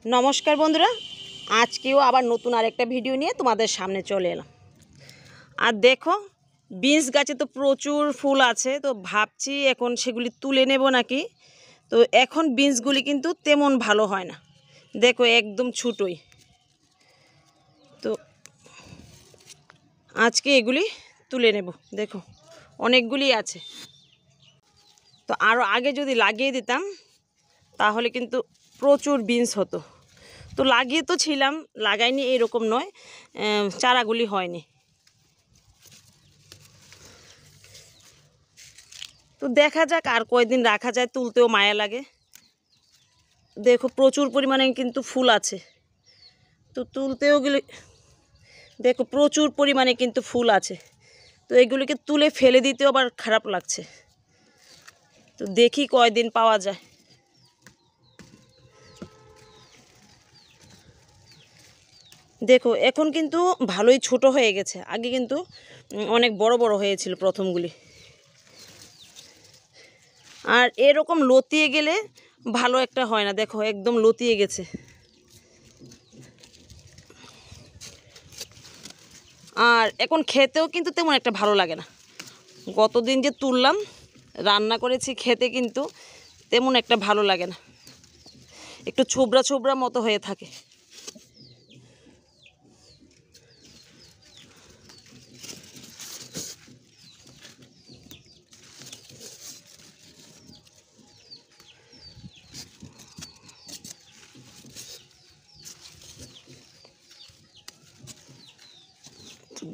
নমস্কার বন্ধুরা, আজকেও আবার নতুন আরেকটা ভিডিও নিয়ে তোমাদের সামনে চলে এলাম। আর দেখো, বিনস গাছে তো প্রচুর ফুল আছে, তো ভাবছি এখন সেগুলি তুলে নেব নাকি। তো এখন বিনসগুলি কিন্তু তেমন ভালো হয় না, দেখো একদম ছোটোই। তো আজকে এগুলি তুলে নেব। দেখো অনেকগুলি আছে, তো আরও আগে যদি লাগিয়ে দিতাম তাহলে কিন্তু প্রচুর বিনস হতো। তো লাগিয়ে তো ছিলাম, লাগাইনি এরকম নয়, চারাগুলি হয়নি। তো দেখা যাক আর কয়দিন রাখা যায়, তুলতেও মায়া লাগে। দেখো প্রচুর পরিমাণে কিন্তু ফুল আছে, তো তুলতেও গেলে দেখো প্রচুর পরিমাণে কিন্তু ফুল আছে, তো এগুলিকে তুলে ফেলে দিতেও আবার খারাপ লাগছে। তো দেখি কয়দিন পাওয়া যায়। দেখো এখন কিন্তু ভালোই ছোট হয়ে গেছে, আগে কিন্তু অনেক বড় বড় হয়েছিল প্রথমগুলি। আর এরকম লতিয়ে গেলে ভালো একটা হয় না, দেখো একদম লতিয়ে গেছে। আর এখন খেতেও কিন্তু তেমন একটা ভালো লাগে না। গতদিন যে তুললাম রান্না করেছি, খেতে কিন্তু তেমন একটা ভালো লাগে না, একটু ছোবড়া ছোবড়া মতো হয়ে থাকে।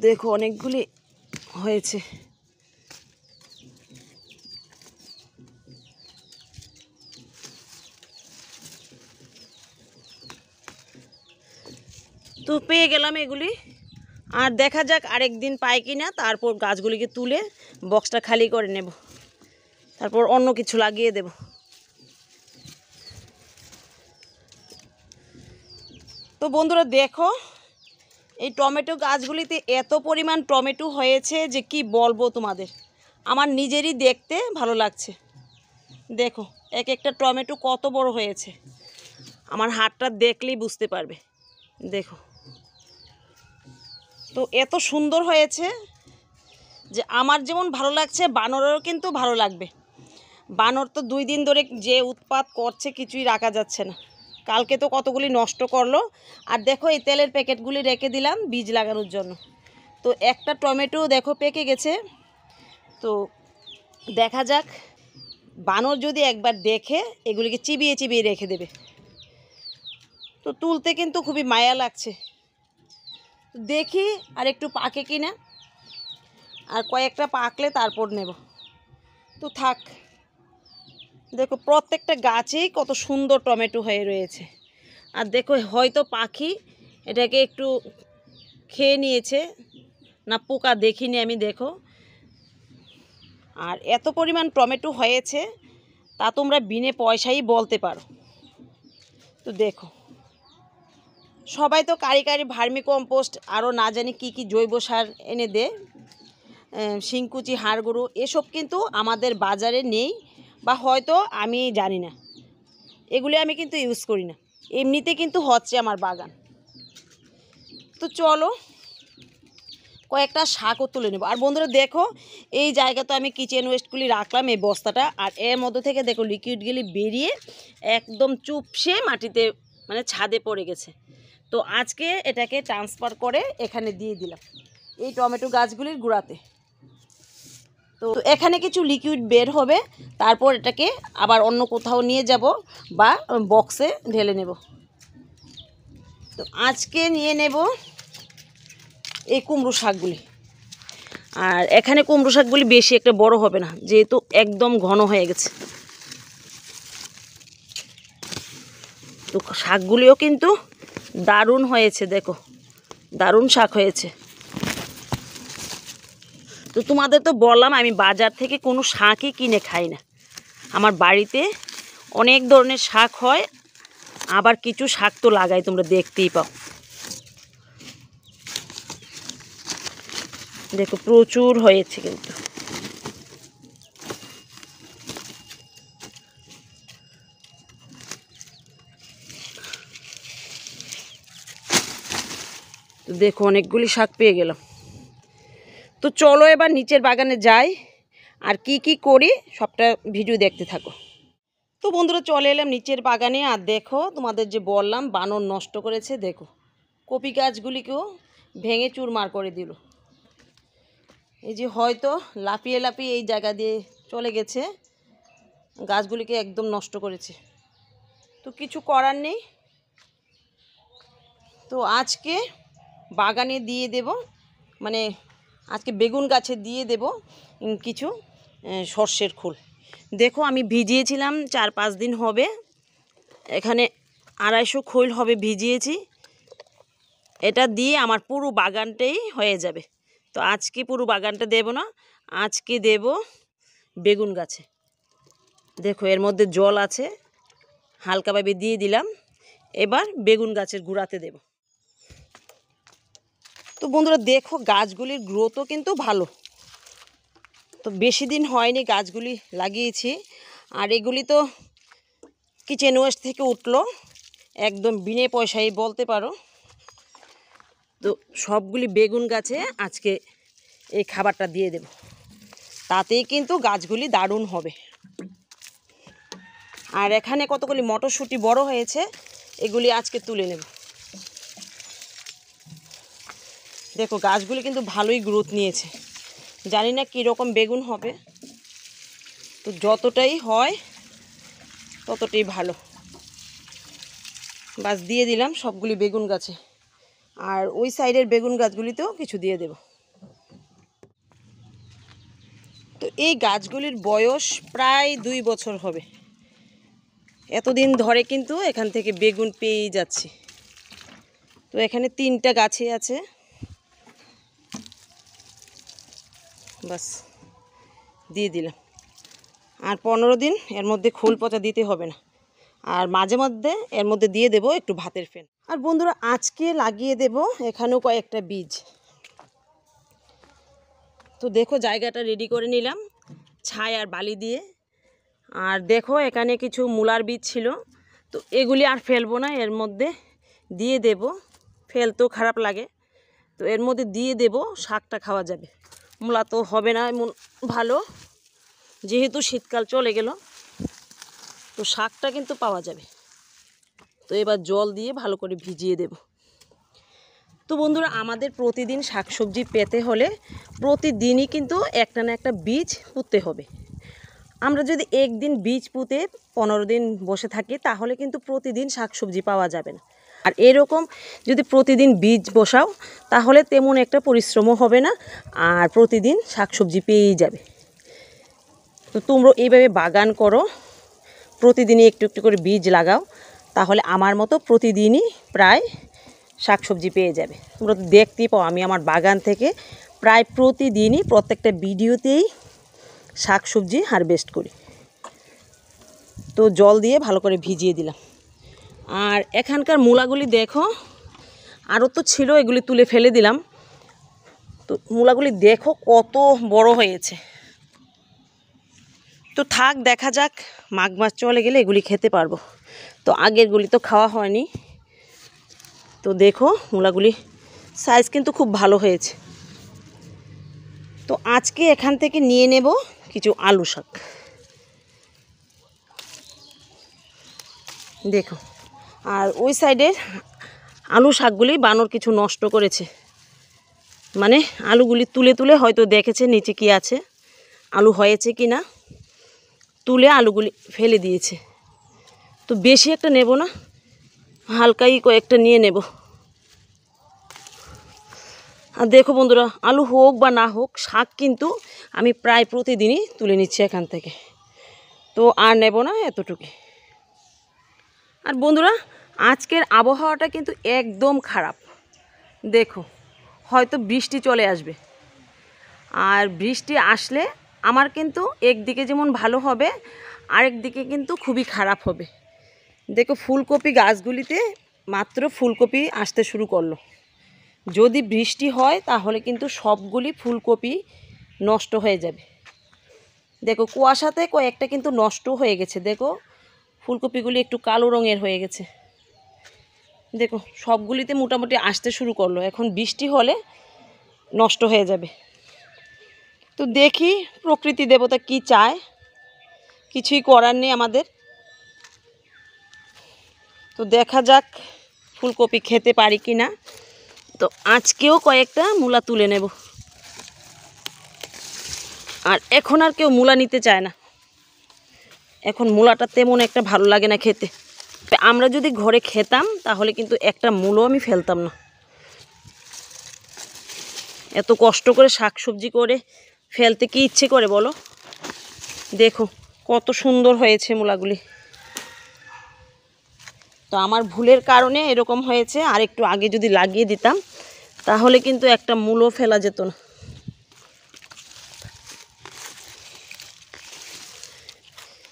দেখো অনেকগুলি হয়েছে। তো পেয়ে গেলাম এগুলি, আর দেখা যাক আরেকদিন পাই কি না। তারপর গাছগুলিকে তুলে বক্সটা খালি করে নেব, তারপর অন্য কিছু লাগিয়ে দেব। তো বন্ধুরা দেখো, এই টমেটো গাছগুলিতে এত পরিমাণ টমেটো হয়েছে যে কি বলবো তোমাদের, আমার নিজেরই দেখতে ভালো লাগছে। দেখো এক একটা টমেটো কত বড় হয়েছে, আমার হাতটা দেখলেই বুঝতে পারবে। দেখো তো এত সুন্দর হয়েছে যে আমার যেমন ভালো লাগছে, বানরেরও কিন্তু ভালো লাগবে। বানর তো 2 দিন ধরে যে উৎপাত করছে, কিছুই রাখা যাচ্ছে না। কালকে তো কতগুলি নষ্ট করলো। আর দেখো এই তেলের প্যাকেটগুলি রেখে দিলাম বীজ লাগানোর জন্য। তো একটা টমেটো দেখো পেকে গেছে। তো দেখা যাক, বানর যদি একবার দেখে এগুলিকে চিবিয়ে চিবিয়ে রেখে দেবে। তো তুলতে কিন্তু খুবই মায়া লাগছে, দেখি আর একটু পাকে কিনা, আর কয়েকটা পাকলে তারপর নেব। তো থাক, দেখো প্রত্যেকটা গাছেই কত সুন্দর টমেটো হয়ে রয়েছে। আর দেখো হয়তো পাখি এটাকে একটু খেয়ে নিয়েছে না, পোকা দেখিনি আমি। দেখো আর এত পরিমাণ টমেটো হয়েছে, তা তোমরা বিনে পয়সাই বলতে পারো। তো দেখো সবাই তো কারি কারি ভার্মি কম্পোস্ট আরও না জানি কি কি জৈব সার এনে দেয়, শিংকুচি, হাড় গরু, এসব কিন্তু আমাদের বাজারে নেই, বা হয়তো আমি জানি না। এগুলি আমি কিন্তু ইউজ করি না, এমনিতে কিন্তু হচ্ছে আমার বাগান। তো চলো কয়েকটা শাকও তুলে নেব। আর বন্ধুরা দেখো, এই জায়গা তো আমি কিচেন ওয়েস্টগুলি রাখলাম, এই বস্তাটা, আর এর মধ্যে থেকে দেখো লিকুইডগুলি বেরিয়ে একদম চুপসে মাটিতে মানে ছাদে পড়ে গেছে। তো আজকে এটাকে ট্রান্সফার করে এখানে দিয়ে দিলাম, এই টমেটো গাছগুলির গোড়াতে। তো এখানে কিছু লিকুইড বের হবে, তারপর এটাকে আবার অন্য কোথাও নিয়ে যাব বা বক্সে ঢেলে নেব। তো আজকে নিয়ে নেব এই কুমড়ো শাকগুলি। আর এখানে কুমড়ো শাকগুলি বেশি একটা বড় হবে না, যেহেতু একদম ঘন হয়ে গেছে। তো শাকগুলিও কিন্তু দারুণ হয়েছে, দেখো দারুণ শাক হয়েছে। তো তোমাদের তো বললাম আমি বাজার থেকে কোনো শাকই কিনে খাই না, আমার বাড়িতে অনেক ধরনের শাক হয়, আবার কিছু শাক তো লাগাই, তোমরা দেখতেই পাও। দেখো প্রচুর হয়েছে কিন্তু। দেখো অনেকগুলি শাক পেয়ে গেলাম। তো চলো এবার নিচের বাগানে যাই, আর কি কি করি সবটা ভিডিও দেখতে থাকো। তো বন্ধুরা চলে এলাম নিচের বাগানে, আর দেখো তোমাদের যে বললাম বানর নষ্ট করেছে, দেখো কপি গাছগুলিকেও ভেঙে চুরমার করে দিল। এই যে হয়তো লাফিয়ে লাফিয়ে এই জায়গা দিয়ে চলে গেছে, গাছগুলিকে একদম নষ্ট করেছে। তো কিছু করার নেই, তো আজকে বাগানে দিয়ে দেব, মানে আজকে বেগুন গাছে দিয়ে দেব কিছু সর্ষের খোল। দেখো আমি ভিজিয়েছিলাম 4-5 দিন হবে, এখানে 250 খোল হবে ভিজিয়েছি। এটা দিয়ে আমার পুরো বাগানটাই হয়ে যাবে। তো আজকে পুরো বাগানটা দেব না, আজকে দেব বেগুন গাছে। দেখো এর মধ্যে জল আছে, হালকাভাবে দিয়ে দিলাম। এবার বেগুন গাছের গুঁড়াতে দেব। তো বন্ধুরা দেখো গাছগুলির গ্রোথও কিন্তু ভালো। তো বেশি দিন হয়নি গাছগুলি লাগিয়েছি, আর এগুলি তো কিচেন ওয়েস্ট থেকে উঠলো, একদম বিনে পয়সায় বলতে পারো। তো সবগুলি বেগুন গাছে আজকে এই খাবারটা দিয়ে দেব, তাতেই কিন্তু গাছগুলি দারুণ হবে। আর এখানে কতগুলি মটরশুঁটি বড় হয়েছে, এগুলি আজকে তুলে নেব। দেখো গাছগুলি কিন্তু ভালোই গ্রোথ নিয়েছে, জানি না কীরকম বেগুন হবে। তো যতটাই হয় ততটাই ভালো। বাস দিয়ে দিলাম সবগুলি বেগুন গাছে, আর ওই সাইডের বেগুন গাছগুলিতেও কিছু দিয়ে দেব। তো এই গাছগুলির বয়স প্রায় 2 বছর হবে। এতদিন ধরে কিন্তু এখান থেকে বেগুন পেয়েই যাচ্ছি। তো এখানে 3টা গাছে আছে, বাস দিয়ে দিলাম। আর 15 দিন এর মধ্যে খোল পচা দিতে হবে না, আর মাঝে মধ্যে এর মধ্যে দিয়ে দেব একটু ভাতের ফেন। আর বন্ধুরা আজকে লাগিয়ে দেব এখানেও কয়েকটা বীজ। তো দেখো জায়গাটা রেডি করে নিলাম ছাই আর বালি দিয়ে। আর দেখো এখানে কিছু মূলার বীজ ছিল, তো এগুলি আর ফেলবো না, এর মধ্যে দিয়ে দেব। ফেলতেও খারাপ লাগে, তো এর মধ্যে দিয়ে দেব, শাকটা খাওয়া যাবে। মূলা তো হবে না এমন ভালো, যেহেতু শীতকাল চলে গেল, তো শাকটা কিন্তু পাওয়া যাবে। তো এবার জল দিয়ে ভালো করে ভিজিয়ে দেব। তো বন্ধুরা আমাদের প্রতিদিন শাকসবজি পেতে হলে প্রতিদিনই কিন্তু একটা না একটা বীজ পুঁততে হবে। আমরা যদি একদিন বীজ পুঁতে 15 দিন বসে থাকি, তাহলে কিন্তু প্রতিদিন শাকসবজি পাওয়া যাবে না। আর এরকম যদি প্রতিদিন বীজ বসাও, তাহলে তেমন একটা পরিশ্রমও হবে না, আর প্রতিদিন শাকসবজি পেয়েই যাবে। তো তোমরা এইভাবে বাগান করো, প্রতিদিনই একটু একটু করে বীজ লাগাও, তাহলে আমার মতো প্রতিদিনই প্রায় শাকসবজি পেয়ে যাবে। তোমরা তো দেখতেই পাও আমি আমার বাগান থেকে প্রায় প্রতিদিনই প্রত্যেকটা ভিডিওতেই শাকসবজি হারভেস্ট করি। তো জল দিয়ে ভালো করে ভিজিয়ে দিলাম। আর এখানকার মূলাগুলি দেখো, আরও তো ছিল, এগুলি তুলে ফেলে দিলাম। তো মূলাগুলি দেখো কত বড় হয়েছে। তো থাক, দেখা যাক, মাঘ মাস চলে গেলে এগুলি খেতে পারবো। তো আগেরগুলি তো খাওয়া হয়নি। তো দেখো মূলাগুলি সাইজ কিন্তু খুব ভালো হয়েছে। তো আজকে এখান থেকে নিয়ে নেব কিছু আলু শাক। দেখো, আর ওই সাইডের আলু শাকগুলি বানর কিছু নষ্ট করেছে, মানে আলুগুলি তুলে তুলে হয়তো দেখেছে নিচে কি আছে, আলু হয়েছে কি না, তুলে আলুগুলি ফেলে দিয়েছে। তো বেশি একটা নেব না, হালকাই কয়েকটা নিয়ে নেব। আর দেখো বন্ধুরা, আলু হোক বা না হোক, শাক কিন্তু আমি প্রায় প্রতিদিনই তুলে নিচ্ছি এখান থেকে। তো আর নেব না, এতটুকু। আর বন্ধুরা আজকের আবহাওয়াটা কিন্তু একদম খারাপ। দেখো হয়তো বৃষ্টি চলে আসবে, আর বৃষ্টি আসলে আমার কিন্তু একদিকে যেমন ভালো হবে, আরেক দিকে কিন্তু খুবই খারাপ হবে। দেখো ফুলকপি গাছগুলিতে মাত্র ফুলকপি আসতে শুরু করলো। যদি বৃষ্টি হয় তাহলে কিন্তু সবগুলি ফুলকপি নষ্ট হয়ে যাবে। দেখো কুয়াশাতে কয়েকটা কিন্তু নষ্ট হয়ে গেছে। দেখো ফুলকপিগুলি একটু কালো রঙের হয়ে গেছে। দেখো সবগুলিতে মোটামুটি আসতে শুরু করলো, এখন বৃষ্টি হলে নষ্ট হয়ে যাবে। তো দেখি প্রকৃতি দেবতা কি চায়, কিছুই করার নেই আমাদের। তো দেখা যাক ফুলকপি খেতে পারি কি না। তো আজকেও কয়েকটা মূলা তুলে নেব। আর এখন আর কেউ মূলা নিতে চায় না, এখন মূলাটা তেমন একটা ভালো লাগে না খেতে। আমরা যদি ঘরে খেতাম তাহলে কিন্তু একটা মূলও আমি ফেলতাম না। এত কষ্ট করে শাকসবজি করে ফেলতে কি ইচ্ছে করে বলো? দেখো কত সুন্দর হয়েছে মূলাগুলি। তো আমার ভুলের কারণে এরকম হয়েছে, আর একটু আগে যদি লাগিয়ে দিতাম তাহলে কিন্তু একটা মূলও ফেলা যেত না।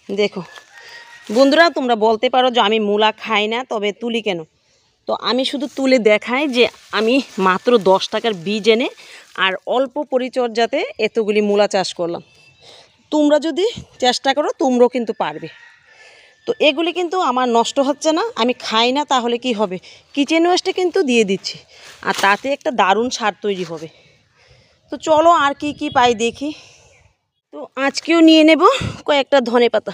দেখো বন্ধুরা, তোমরা বলতে পারো যে আমি মূলা খাই না, তবে তুলি কেন? তো আমি শুধু তুলে দেখাই যে আমি মাত্র 10 টাকার বীজ এনে আর অল্প পরিচর্যাতে এতগুলি মূলা চাষ করলাম। তোমরা যদি চেষ্টা করো তোমরাও কিন্তু পারবে। তো এগুলি কিন্তু আমার নষ্ট হচ্ছে না, আমি খাই না, তাহলে কি হবে? কিচেন ওয়েস্টে কিন্তু দিয়ে দিচ্ছি, আর তাতে একটা দারুণ সার তৈরি হবে। তো চলো আর কি কি পাই দেখি। তো আজকেও নিয়ে নেব কয়েকটা ধনেপাতা।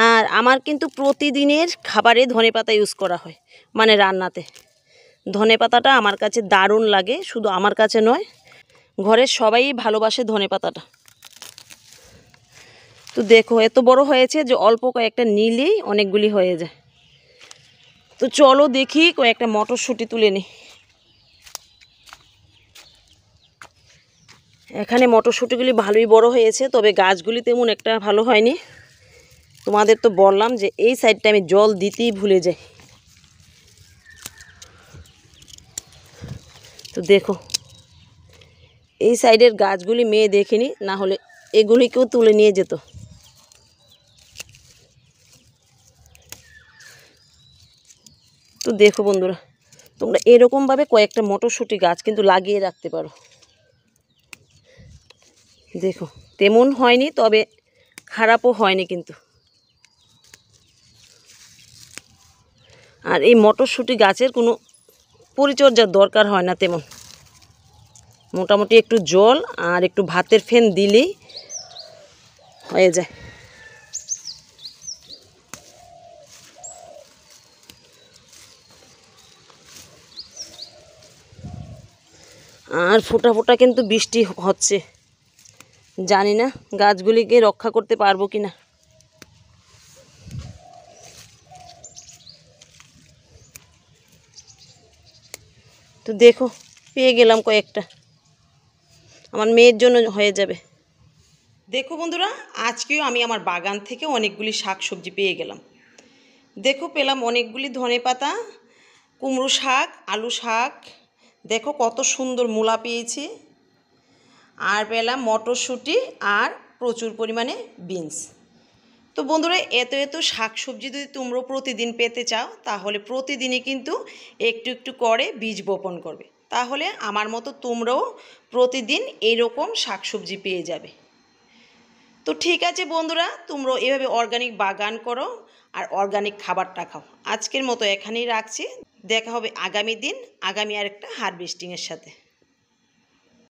আর আমার কিন্তু প্রতিদিনের খাবারে ধনেপাতা ইউজ করা হয়, মানে রান্নাতে। ধনেপাতাটা আমার কাছে দারুণ লাগে, শুধু আমার কাছে নয়, ঘরের সবাই ভালোবাসে ধনেপাতাটা। তো দেখো এত বড় হয়েছে যে অল্প কয়েকটা নিলেই অনেকগুলি হয়ে যায়। তো চলো দেখি কয়েকটা মটরশুঁটি তুলে নিই। এখানে মটরশুঁটিগুলি ভালোই বড় হয়েছে, তবে গাছগুলি তেমন একটা ভালো হয়নি। তোমাদের তো বললাম যে এই সাইডটা আমি জল দিতেই ভুলে যাই। তো দেখো এই সাইডের গাছগুলি মেয়ে দেখেনি, না হলে এগুলিকেও তুলে নিয়ে যেত। তো দেখো বন্ধুরা, তোমরা এরকমভাবে কয়েকটা মটরশুঁটি গাছ কিন্তু লাগিয়ে রাখতে পারো। দেখো তেমন হয়নি, তবে খারাপও হয়নি কিন্তু। আর এই মটরশুঁটি গাছের কোনো পরিচর্যার দরকার হয় না তেমন, মোটামুটি একটু জল আর একটু ভাতের ফেন দিলেই হয়ে যায়। আর ফোঁটা ফোঁটা কিন্তু বৃষ্টি হচ্ছে, জানি না গাছগুলিকে রক্ষা করতে পারবো কি না। তো দেখো পেয়ে গেলাম কয়েকটা, আমার মেয়ের জন্য হয়ে যাবে। দেখো বন্ধুরা, আজকেও আমি আমার বাগান থেকে অনেকগুলি শাকসবজি পেয়ে গেলাম। দেখো পেলাম অনেকগুলি ধনেপাতা, কুমড়ো শাক, আলু শাক, দেখো কত সুন্দর মূলা পেয়েছি, আর পেলাম মটরশুঁটি আর প্রচুর পরিমাণে বিনস। তো বন্ধুরা, এত এত শাকসবজি যদি তোমরাও প্রতিদিন পেতে চাও তাহলে প্রতিদিনই কিন্তু একটু একটু করে বীজ বপন করবে, তাহলে আমার মতো তোমরাও প্রতিদিন এরকম শাকসবজি পেয়ে যাবে। তো ঠিক আছে বন্ধুরা, তোমরাও এভাবে অর্গানিক বাগান করো আর অর্গানিক খাবারটা খাও। আজকের মতো এখানেই রাখছি, দেখা হবে আগামী দিন আগামী আরেকটা হারভেস্টিংয়ের সাথে।